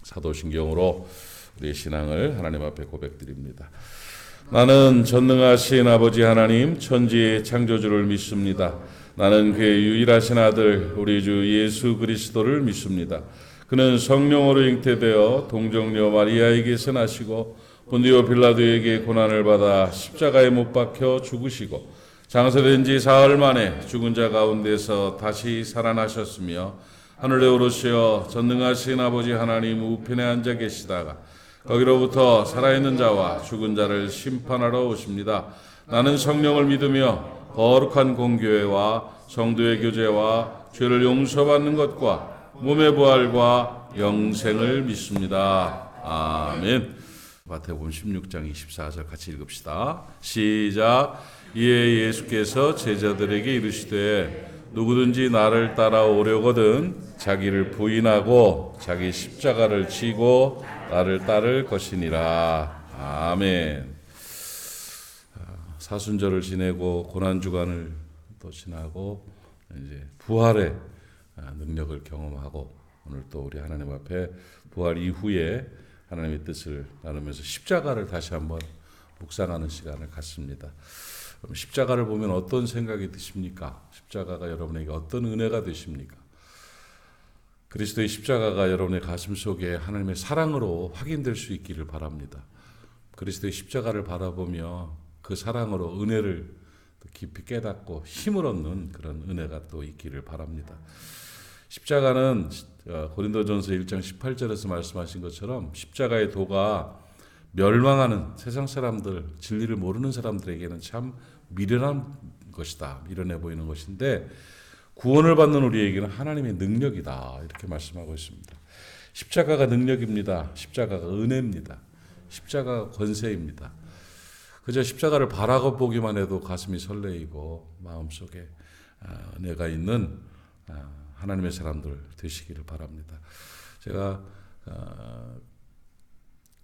사도신경으로 우리의 신앙을 하나님 앞에 고백드립니다. 나는 전능하신 아버지 하나님 천지의 창조주를 믿습니다. 나는 그의 유일하신 아들 우리 주 예수 그리스도를 믿습니다. 그는 성령으로 잉태되어 동정녀 마리아에게서 나시고 본디오 빌라도에게 고난을 받아 십자가에 못 박혀 죽으시고 장사된 지 사흘 만에 죽은 자 가운데서 다시 살아나셨으며 하늘에 오르시어 전능하신 아버지 하나님 우편에 앉아 계시다가 거기로부터 살아있는 자와 죽은 자를 심판하러 오십니다. 나는 성령을 믿으며 거룩한 공교회와 성도의 교제와 죄를 용서받는 것과 몸의 부활과 영생을 믿습니다. 아멘. 마태복음 16장 24절 같이 읽읍시다. 시작. 이에 예수께서 제자들에게 이르시되 누구든지 나를 따라오려거든 자기를 부인하고 자기 십자가를 지고 나를 따를 것이니라. 아멘. 사순절을 지내고 고난주간을 또 지나고 이제 부활의 능력을 경험하고 오늘 또 우리 하나님 앞에 부활 이후에 하나님의 뜻을 나누면서 십자가를 다시 한번 묵상하는 시간을 갖습니다. 그럼 십자가를 보면 어떤 생각이 드십니까? 십자가가 여러분에게 어떤 은혜가 되십니까? 그리스도의 십자가가 여러분의 가슴 속에 하나님의 사랑으로 확인될 수 있기를 바랍니다. 그리스도의 십자가를 바라보며 그 사랑으로 은혜를 깊이 깨닫고 힘을 얻는 그런 은혜가 또 있기를 바랍니다. 십자가는 고린도전서 1장 18절에서 말씀하신 것처럼 십자가의 도가 멸망하는 세상 사람들, 진리를 모르는 사람들에게는 참 미련한 것이다, 미련해 보이는 것인데 구원을 받는 우리에게는 하나님의 능력이다 이렇게 말씀하고 있습니다. 십자가가 능력입니다. 십자가가 은혜입니다. 십자가가 권세입니다. 그저 십자가를 바라보기만 해도 가슴이 설레이고 마음속에 은혜가 있는 하나님의 사람들 되시기를 바랍니다. 제가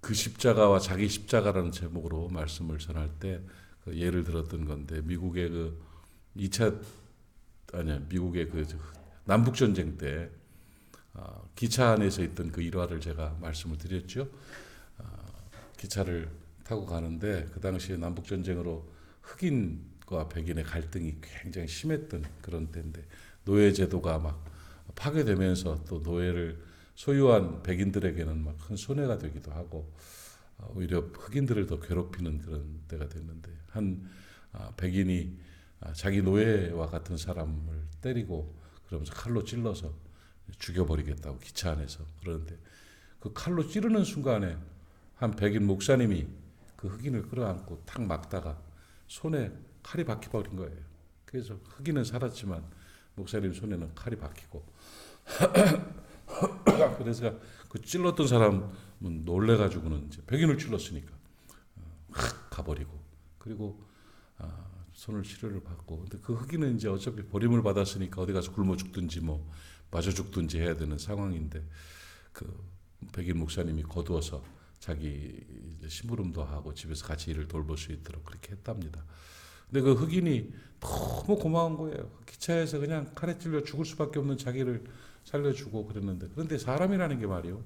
그 십자가와 자기 십자가라는 제목으로 말씀을 전할 때 그 예를 들었던 건데 미국의 미국의 그 남북 전쟁 때 기차 안에서 있던 그 일화를 제가 말씀을 드렸죠. 기차를 타고 가는데 그 당시에 남북 전쟁으로 흑인과 백인의 갈등이 굉장히 심했던 그런 때인데 노예 제도가 막 파괴되면서 또 노예를 소유한 백인들에게는 막 큰 손해가 되기도 하고 오히려 흑인들을 더 괴롭히는 그런 때가 됐는데 한 백인이 자기 노예와 같은 사람을 때리고 그러면서 칼로 찔러서 죽여버리겠다고 기차 안에서 그러는데 그 칼로 찌르는 순간에 한 백인 목사님이 그 흑인을 끌어안고 탁 막다가 손에 칼이 박혀버린 거예요. 그래서 흑인은 살았지만 목사님 손에는 칼이 박히고 그래서 그 찔렀던 사람은 놀래가지고는 이제 백인을 찔렀으니까 확 가버리고 그리고 손을 치료를 받고 근데 그 흑인은 이제 어차피 버림을 받았으니까 어디 가서 굶어 죽든지 뭐 맞아 죽든지 해야 되는 상황인데 그 백인 목사님이 거두어서 자기 심부름도 하고 집에서 같이 일을 돌볼 수 있도록 그렇게 했답니다. 근데 그 흑인이 너무 고마운 거예요. 기차에서 그냥 칼에 찔려 죽을 수밖에 없는 자기를 살려주고 그랬는데 그런데 사람이라는 게 말이요.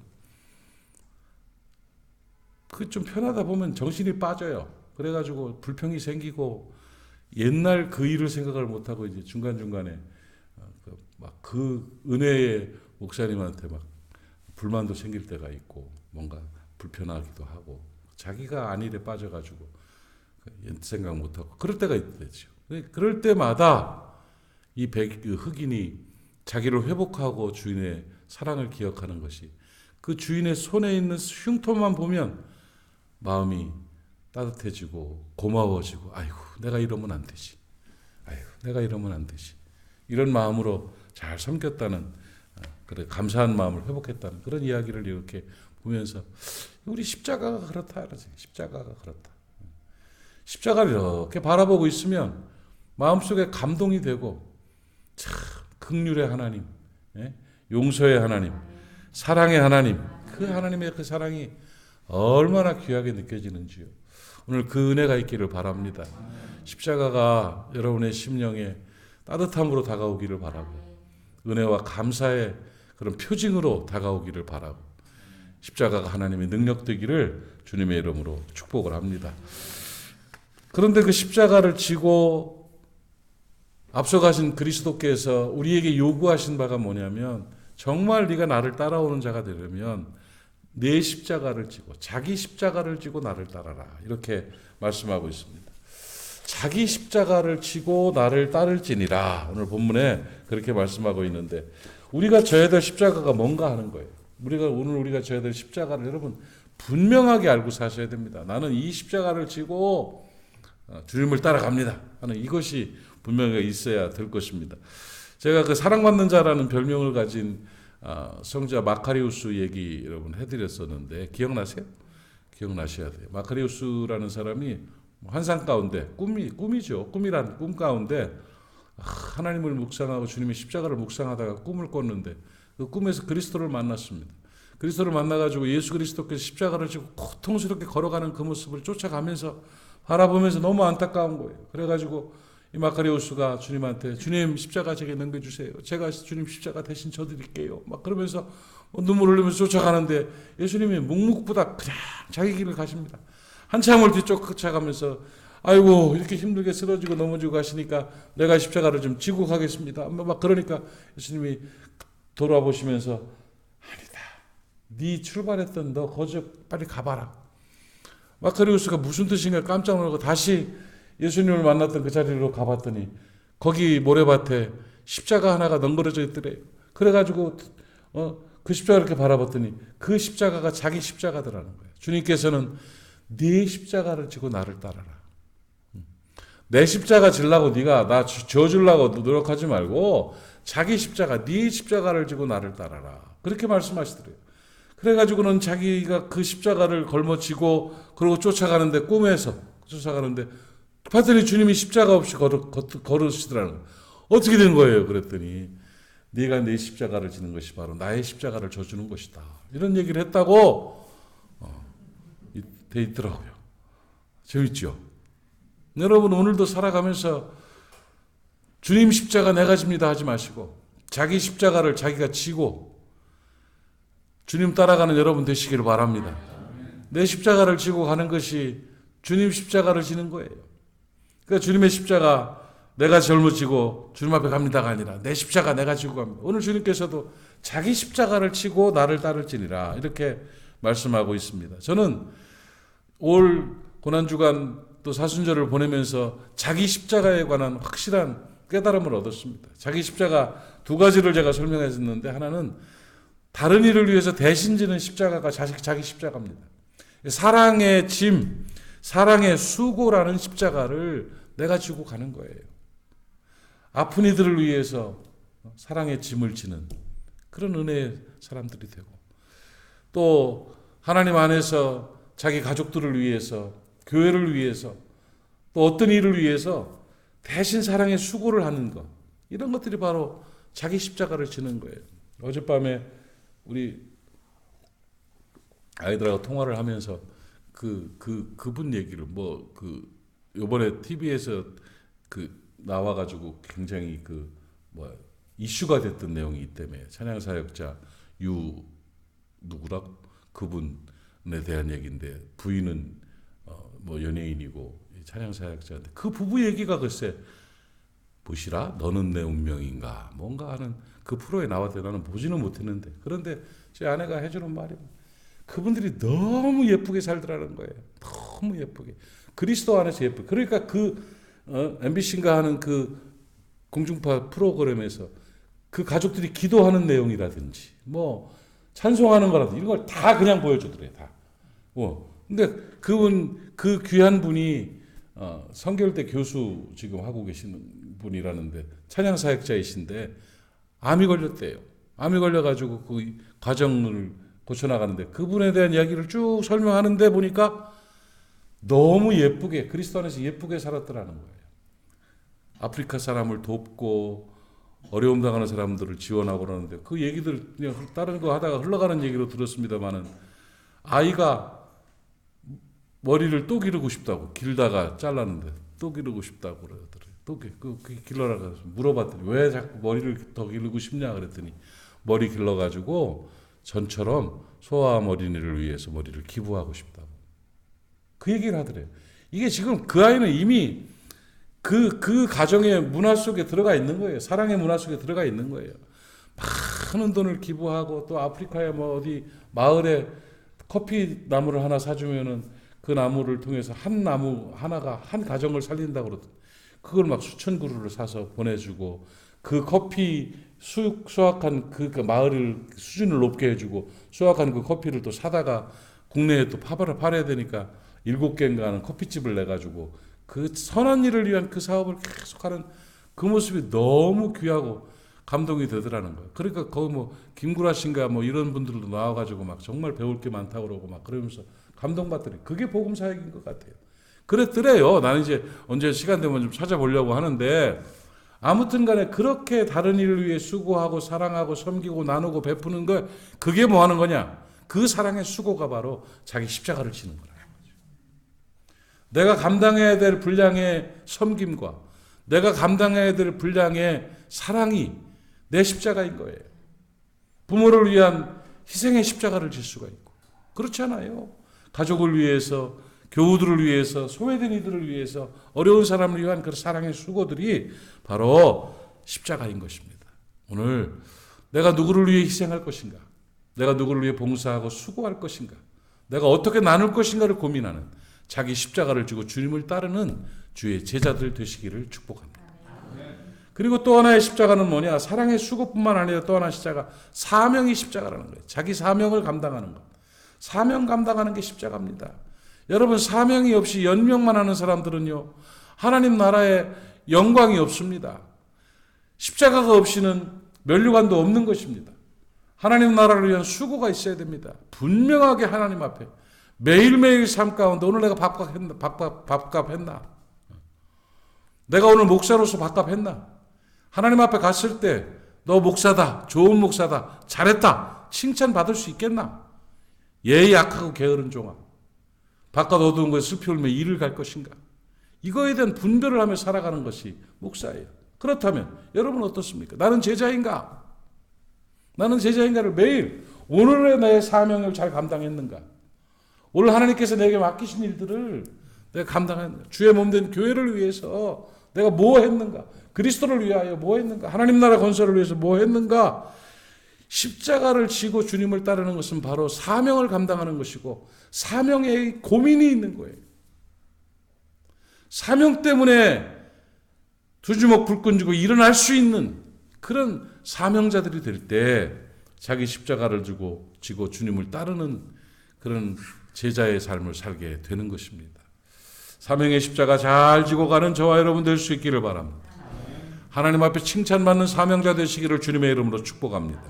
그 좀 편하다 보면 정신이 빠져요. 그래가지고 불평이 생기고 옛날 그 일을 생각을 못하고 이제 중간중간에 막 그 은혜의 목사님한테 막 불만도 생길 때가 있고 뭔가 불편하기도 하고 자기가 안일에 빠져가지고 생각 못하고 그럴 때가 있죠. 그럴 때마다 그 흑인이 자기를 회복하고 주인의 사랑을 기억하는 것이 그 주인의 손에 있는 흉터만 보면 마음이 따뜻해지고 고마워지고 아이고 내가 이러면 안 되지. 아이고 내가 이러면 안 되지. 이런 마음으로 잘 섬겼다는 그래 감사한 마음을 회복했다는 그런 이야기를 이렇게 보면서 우리 십자가가 그렇다. 십자가가 그렇다. 십자가를 이렇게 바라보고 있으면 마음속에 감동이 되고 참 긍휼의 하나님, 용서의 하나님, 사랑의 하나님 그 하나님의 그 사랑이 얼마나 귀하게 느껴지는지요. 오늘 그 은혜가 있기를 바랍니다. 십자가가 여러분의 심령에 따뜻함으로 다가오기를 바라고 은혜와 감사의 그런 표징으로 다가오기를 바라고 십자가가 하나님의 능력 되기를 주님의 이름으로 축복을 합니다. 그런데 그 십자가를 지고 앞서가신 그리스도께서 우리에게 요구하신 바가 뭐냐면 정말 네가 나를 따라오는 자가 되려면 내 십자가를 지고 자기 십자가를 지고 나를 따라라 이렇게 말씀하고 있습니다. 자기 십자가를 지고 나를 따를지니라 오늘 본문에 그렇게 말씀하고 있는데 우리가 져야 될 십자가가 뭔가 하는 거예요. 우리가 져야 될 십자가를 여러분 분명하게 알고 사셔야 됩니다. 나는 이 십자가를 지고 주님을 따라갑니다 하는 이것이 분명히 있어야 될 것입니다. 제가 그 사랑받는 자라는 별명을 가진 성자 마카리우스 얘기 여러분 해드렸었는데 기억나세요? 기억나셔야 돼요. 마카리우스라는 사람이 환상 가운데 꿈이죠. 꿈이란 꿈 가운데 하나님을 묵상하고 주님의 십자가를 묵상하다가 꿈을 꿨는데 그 꿈에서 그리스도를 만났습니다. 그리스도를 만나가지고 예수 그리스도께서 십자가를 지고 고통스럽게 걸어가는 그 모습을 쫓아가면서 바라보면서 너무 안타까운 거예요. 그래가지고 이 마카리오스가 주님한테 주님 십자가 제게 넘겨주세요. 제가 주님 십자가 대신 져드릴게요. 막 그러면서 눈물 흘리면서 쫓아가는데 예수님이 묵묵부답 그냥 자기 길을 가십니다. 한참을 뒤쫓아가면서 아이고 이렇게 힘들게 쓰러지고 넘어지고 가시니까 내가 십자가를 좀 지고 가겠습니다. 막 그러니까 예수님이 돌아보시면서 아니다. 네 출발했던 너 거저 빨리 가봐라. 마카리우스가 무슨 뜻인가 깜짝 놀라고 다시 예수님을 만났던 그 자리로 가봤더니 거기 모래밭에 십자가 하나가 널브러져 있더래요. 그래가지고 그 십자가를 이렇게 바라봤더니 그 십자가가 자기 십자가더라는 거예요. 주님께서는 네 십자가를 지고 나를 따라라. 내 십자가 지려고 네가 나 져주려고 노력하지 말고 자기 십자가 네 십자가를 지고 나를 따라라. 그렇게 말씀하시더래요. 그래가지고는 자기가 그 십자가를 걸머쥐고 그러고 쫓아가는데 꿈에서 쫓아가는데 봤더니 주님이 십자가 없이 걸으시더라는 거예요. 어떻게 된 거예요? 그랬더니 네가 내 십자가를 지는 것이 바로 나의 십자가를 져주는 것이다. 이런 얘기를 했다고 돼 있더라고요. 재밌죠? 여러분 오늘도 살아가면서 주님 십자가 내가 집니다 하지 마시고 자기 십자가를 자기가 지고 주님 따라가는 여러분 되시기를 바랍니다. 내 십자가를 지고 가는 것이 주님 십자가를 지는 거예요. 그러니까 주님의 십자가 내가 짊어지고 주님 앞에 갑니다가 아니라 내 십자가 내가 지고 갑니다. 오늘 주님께서도 자기 십자가를 지고 나를 따를지니라 이렇게 말씀하고 있습니다. 저는 올 고난주간 또 사순절을 보내면서 자기 십자가에 관한 확실한 깨달음을 얻었습니다. 자기 십자가 두 가지를 제가 설명했었는데 하나는 다른 일을 위해서 대신 지는 십자가가 자기 십자가입니다. 사랑의 짐, 사랑의 수고라는 십자가를 내가 지고 가는 거예요. 아픈 이들을 위해서 사랑의 짐을 지는 그런 은혜의 사람들이 되고 또 하나님 안에서 자기 가족들을 위해서 교회를 위해서 또 어떤 일을 위해서 대신 사랑의 수고를 하는 것 이런 것들이 바로 자기 십자가를 지는 거예요. 어젯밤에 우리 아이들하고 통화를 하면서 그분 얘기를 요번에 TV에서 나와가지고 굉장히 이슈가 됐던 내용이 있다며 찬양 사역자 누구라 그분에 대한 얘기인데 부인은 연예인이고 찬양 사역자인데 그 부부 얘기가 글쎄 보시라 너는 내 운명인가 뭔가 하는 그 프로에 나왔대. 나는 보지는 못했는데 그런데 제 아내가 해주는 말이 그분들이 너무 예쁘게 살더라는 거예요. 너무 예쁘게 그리스도 안에서 예쁘게. 그러니까 MBC인가 하는 그 공중파 프로그램에서 그 가족들이 기도하는 내용이라든지 찬송하는 거라든지 이런 걸 다 그냥 보여주더래요. 다. 근데 그 귀한 분이 성결대 교수 지금 하고 계시는 분이라는데 찬양 사역자이신데 암이 걸렸대요. 암이 걸려가지고 그 과정을 고쳐나가는데 그분에 대한 이야기를 쭉 설명하는데 보니까 너무 예쁘게 그리스도 안에서 예쁘게 살았더라는 거예요. 아프리카 사람을 돕고 어려움 당하는 사람들을 지원하고 그러는데 그 얘기들 그냥 다른 거 하다가 흘러가는 얘기로 들었습니다마는 아이가 머리를 또 기르고 싶다고 길다가 잘랐는데 또 기르고 싶다고 그러더래요. 또 길러라고 물어봤더니 왜 자꾸 머리를 더 기르고 싶냐 그랬더니 머리 길러가지고 전처럼 소아암 어린이를 위해서 머리를 기부하고 싶다고. 그 얘기를 하더래요. 이게 지금 그 아이는 이미 그 가정의 문화 속에 들어가 있는 거예요. 사랑의 문화 속에 들어가 있는 거예요. 많은 돈을 기부하고 또 아프리카의 뭐 어디 마을에 커피 나무를 하나 사주면은 그 나무를 통해서 한 나무 하나가 한 가정을 살린다고 그러더니 그걸 막 수천 그루를 사서 보내주고 그 커피 수확한 그 마을을 수준을 높게 해주고 수확한 그 커피를 또 사다가 국내에 또 팔아야 되니까 7개인가 하는 커피집을 내가지고 그 선한 일을 위한 그 사업을 계속하는 그 모습이 너무 귀하고 감동이 되더라는 거예요. 그러니까 거기 뭐 김구라 씨인가 뭐 이런 분들도 나와가지고 막 정말 배울 게 많다고 그러고 막 그러면서 감동받더니 그게 복음 사역인 것 같아요. 그랬더래요. 나는 이제 언제 시간 되면 좀 찾아보려고 하는데 아무튼 간에 그렇게 다른 일을 위해 수고하고 사랑하고 섬기고 나누고 베푸는 거 그게 뭐 하는 거냐? 그 사랑의 수고가 바로 자기 십자가를 지는 거라는 거죠. 내가 감당해야 될 분량의 섬김과 내가 감당해야 될 분량의 사랑이 내 십자가인 거예요. 부모를 위한 희생의 십자가를 질 수가 있고 그렇지 않아요. 가족을 위해서 교우들을 위해서 소외된 이들을 위해서 어려운 사람을 위한 그 사랑의 수고들이 바로 십자가인 것입니다. 오늘 내가 누구를 위해 희생할 것인가? 내가 누구를 위해 봉사하고 수고할 것인가? 내가 어떻게 나눌 것인가를 고민하는 자기 십자가를 지고 주님을 따르는 주의 제자들 되시기를 축복합니다. 그리고 또 하나의 십자가는 뭐냐? 사랑의 수고뿐만 아니라 또 하나의 십자가, 사명이 십자가라는 거예요. 자기 사명을 감당하는 것. 사명 감당하는 게 십자가입니다. 여러분, 사명이 없이 연명만 하는 사람들은요, 하나님 나라에 영광이 없습니다. 십자가가 없이는 면류관도 없는 것입니다. 하나님 나라를 위한 수고가 있어야 됩니다. 분명하게 하나님 앞에 매일매일 삶 가운데 오늘 내가 밥값 했나? 내가 오늘 목사로서 밥값 했나? 하나님 앞에 갔을 때 너 목사다, 좋은 목사다, 잘했다 칭찬받을 수 있겠나? 예의 약하고 게으른 종아, 바깥 어두운 것에 슬피 울며 이를 갈 것인가? 이거에 대한 분별을 하며 살아가는 것이 목사예요. 그렇다면 여러분 어떻습니까? 나는 제자인가? 나는 제자인가를 매일 오늘의 내 사명을 잘 감당했는가? 오늘 하나님께서 내게 맡기신 일들을 내가 감당했는가? 주의 몸된 교회를 위해서 내가 뭐 했는가? 그리스도를 위하여 뭐 했는가? 하나님 나라 건설을 위해서 뭐 했는가? 십자가를 지고 주님을 따르는 것은 바로 사명을 감당하는 것이고 사명에 고민이 있는 거예요. 사명 때문에 두 주먹 불끈 쥐고 일어날 수 있는 그런 사명자들이 될 때 자기 십자가를 지고 주님을 따르는 그런 제자의 삶을 살게 되는 것입니다. 사명의 십자가 잘 지고 가는 저와 여러분 될 수 있기를 바랍니다. 하나님 앞에 칭찬받는 사명자 되시기를 주님의 이름으로 축복합니다.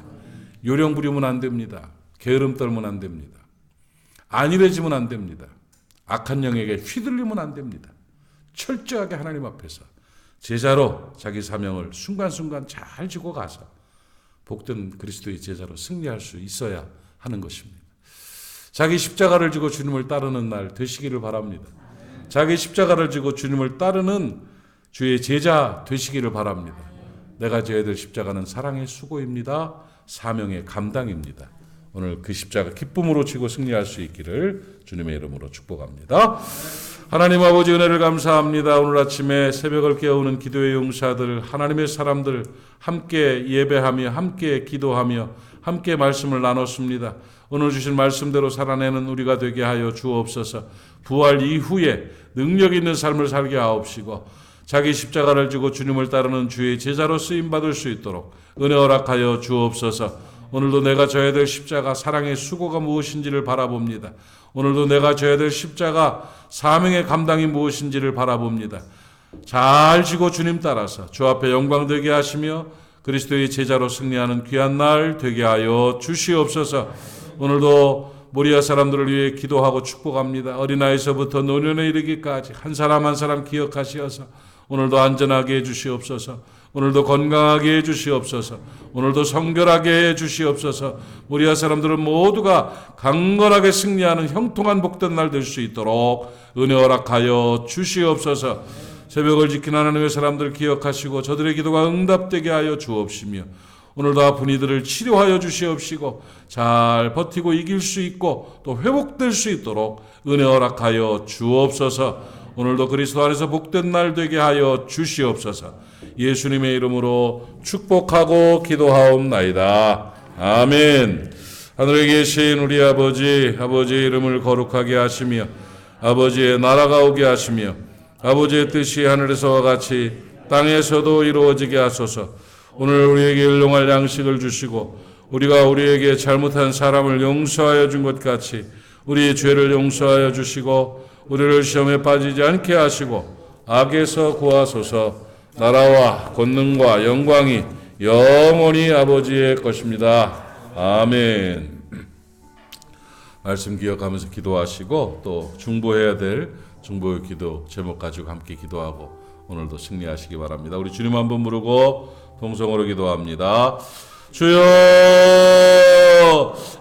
요령 부리면 안 됩니다. 게으름 떨면 안 됩니다. 안일해지면 안 됩니다. 악한 영에게 휘둘리면 안 됩니다. 철저하게 하나님 앞에서 제자로 자기 사명을 순간순간 잘 지고 가서 복된 그리스도의 제자로 승리할 수 있어야 하는 것입니다. 자기 십자가를 지고 주님을 따르는 날 되시기를 바랍니다. 자기 십자가를 지고 주님을 따르는 주의 제자 되시기를 바랍니다. 내가 져야 될 십자가는 사랑의 수고입니다. 사명의 감당입니다. 오늘 그 십자가 기쁨으로 지고 승리할 수 있기를 주님의 이름으로 축복합니다. 하나님 아버지 은혜를 감사합니다. 오늘 아침에 새벽을 깨우는 기도의 용사들, 하나님의 사람들 함께 예배하며 함께 기도하며 함께 말씀을 나눴습니다. 오늘 주신 말씀대로 살아내는 우리가 되게 하여 주옵소서. 부활 이후에 능력 있는 삶을 살게 하옵시고 자기 십자가를 지고 주님을 따르는 주의 제자로 쓰임받을 수 있도록 은혜 허락하여 주옵소서. 오늘도 내가 져야 될 십자가 사랑의 수고가 무엇인지를 바라봅니다. 오늘도 내가 져야 될 십자가 사명의 감당이 무엇인지를 바라봅니다. 잘 지고 주님 따라서 주 앞에 영광되게 하시며 그리스도의 제자로 승리하는 귀한 날 되게 하여 주시옵소서. 오늘도 모리아 사람들을 위해 기도하고 축복합니다. 어린아이서부터 노년에 이르기까지 한 사람 한 사람 기억하시어서 오늘도 안전하게 해주시옵소서. 오늘도 건강하게 해주시옵소서. 오늘도 성결하게 해주시옵소서. 모리아 사람들은 모두가 강건하게 승리하는 형통한 복된 날 될 수 있도록 은혜 허락하여 주시옵소서. 새벽을 지킨 하나님의 사람들 기억하시고 저들의 기도가 응답되게 하여 주옵시며 오늘도 아픈 이들을 치료하여 주시옵시고 잘 버티고 이길 수 있고 또 회복될 수 있도록 은혜 허락하여 주옵소서. 오늘도 그리스도 안에서 복된 날 되게 하여 주시옵소서. 예수님의 이름으로 축복하고 기도하옵나이다. 아멘. 하늘에 계신 우리 아버지, 아버지의 이름을 거룩하게 하시며 아버지의 나라가 오게 하시며 아버지의 뜻이 하늘에서와 같이 땅에서도 이루어지게 하소서. 오늘 우리에게 일용할 양식을 주시고 우리가 우리에게 잘못한 사람을 용서하여 준 것 같이 우리의 죄를 용서하여 주시고 우리를 시험에 빠지지 않게 하시고 악에서 구하소서. 나라와 권능과 영광이 영원히 아버지의 것입니다. 아멘. 말씀 기억하면서 기도하시고 또 중보해야 될 중보의 기도 제목 가지고 함께 기도하고 오늘도 승리하시기 바랍니다. 우리 주님 한번 부르고 동성으로 기도합니다. 주여,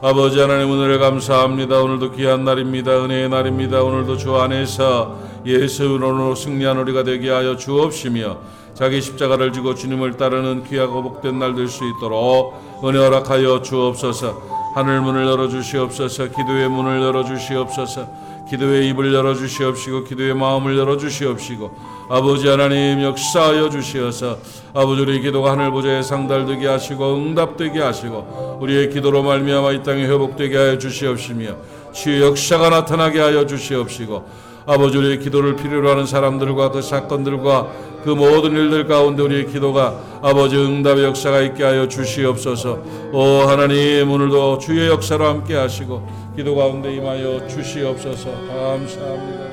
아버지 하나님 은혜를 감사합니다. 오늘도 귀한 날입니다. 은혜의 날입니다. 오늘도 주 안에서 예수로 승리한 우리가 되게 하여 주옵시며 자기 십자가를 지고 주님을 따르는 귀하고 복된 날 될 수 있도록 은혜 허락하여 주옵소서. 하늘 문을 열어주시옵소서. 기도의 문을 열어주시옵소서. 기도의 입을 열어주시옵시고 기도의 마음을 열어주시옵시고 아버지 하나님 역사하여 주시어서 아버지 우리의 기도가 하늘 보좌에 상달되게 하시고 응답되게 하시고 우리의 기도로 말미암아 이 땅에 회복되게 하여 주시옵시며 치유 역사가 나타나게 하여 주시옵시고 아버지 우리의 기도를 필요로 하는 사람들과 그 사건들과 그 모든 일들 가운데 우리의 기도가 아버지 응답의 역사가 있게 하여 주시옵소서. 오 하나님 오늘도 주의 역사로 함께 하시고 기도 가운데 임하여 주시옵소서. 감사합니다.